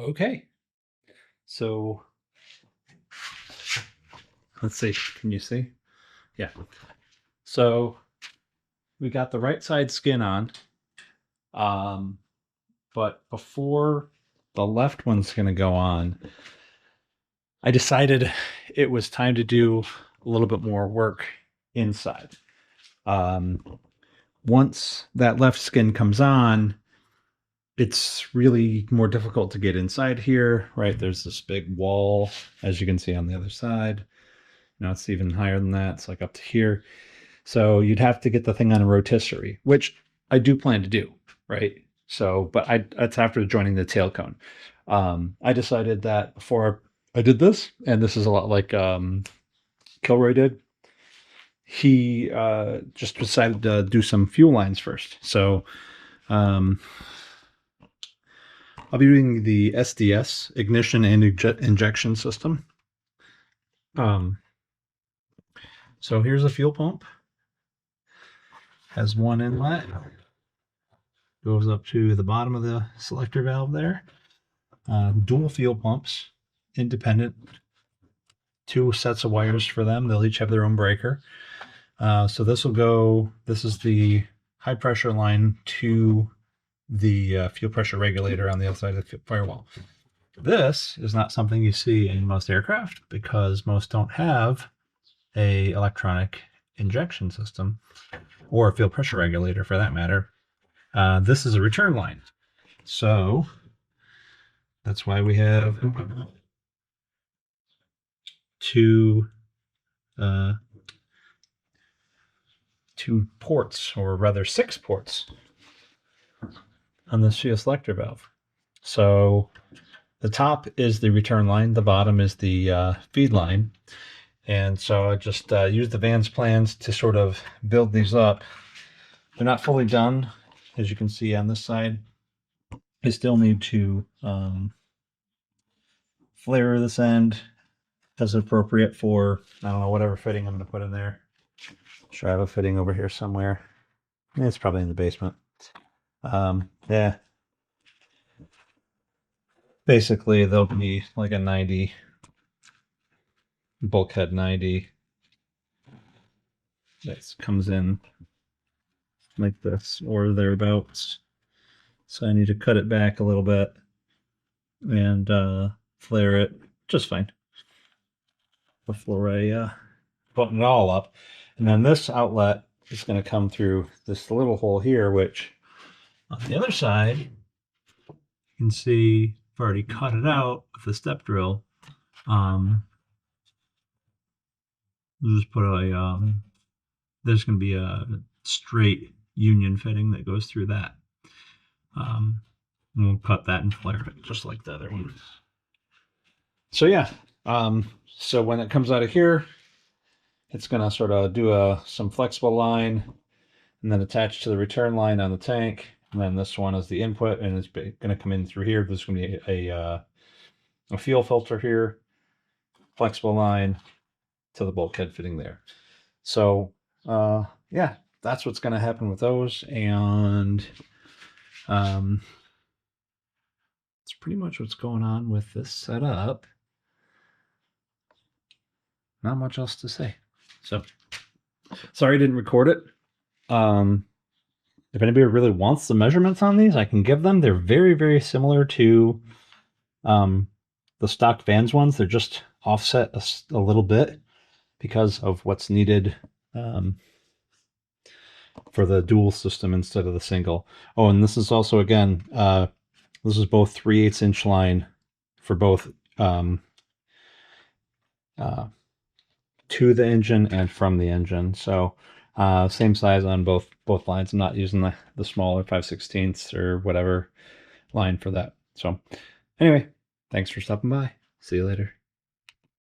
Okay, so let's see. Can you see? Yeah. So we got the right side skin on, but before the left one's going to go on, I decided it was time to do a little bit more work inside. Once that left skin comes on, it's really more difficult to get inside here, right? There's this big wall, as you can see on the other side. Now it's even higher than that. It's like up to here. So you'd have to get the thing on a rotisserie, which I do plan to do, right? So, but that's after joining the tail cone. I decided that before I did this, and this is a lot like Kilroy did, he just decided to do some fuel lines first. So I'll be doing the SDS, ignition and injection system. So here's a fuel pump. Has one inlet. Goes up to the bottom of the selector valve there. Dual fuel pumps, independent. 2 sets of wires for them. They'll each have their own breaker. So this will go, this is the high pressure line to the fuel pressure regulator on the other side of the firewall. This is not something you see in most aircraft because most don't have a electronic injection system or a fuel pressure regulator for that matter. This is a return line. So that's why we have two ports, or rather 6 ports on this fuel selector valve. So the top is the return line, the bottom is the feed line. And so I just used the Vans plans to sort of build these up. They're not fully done, as you can see on this side. I still need to flare this end as appropriate for, I don't know, whatever fitting I'm going to put in there. Sure, I have a fitting over here somewhere. It's probably in the basement. Yeah. Basically, there'll be like a 90, bulkhead 90. That comes in like this or thereabouts. So I need to cut it back a little bit and flare it just fine before I button it all up. And then this outlet is going to come through this little hole here, which on the other side, you can see I've already cut it out with the step drill. We'll just put a, there's going to be a straight union fitting that goes through that. And we'll cut that and flare it just like the other one. So yeah, so when it comes out of here, it's going to sort of do some flexible line and then attach to the return line on the tank. And then this one is the input, and it's going to come in through here. There's going to be a fuel filter here, flexible line to the bulkhead fitting there. So yeah, that's what's going to happen with those. And that's pretty much what's going on with this setup. Not much else to say. So sorry I didn't record it. If anybody really wants the measurements on these, I can give them. They're very, very similar to the stock Vans ones. They're just offset a little bit because of what's needed for the dual system instead of the single. Oh, and this is also, again, this is both 3/8 inch line for both to the engine and from the engine. So same size on both lines. I'm not using the smaller 5/16 or whatever line for that. So anyway, thanks for stopping by. See you later.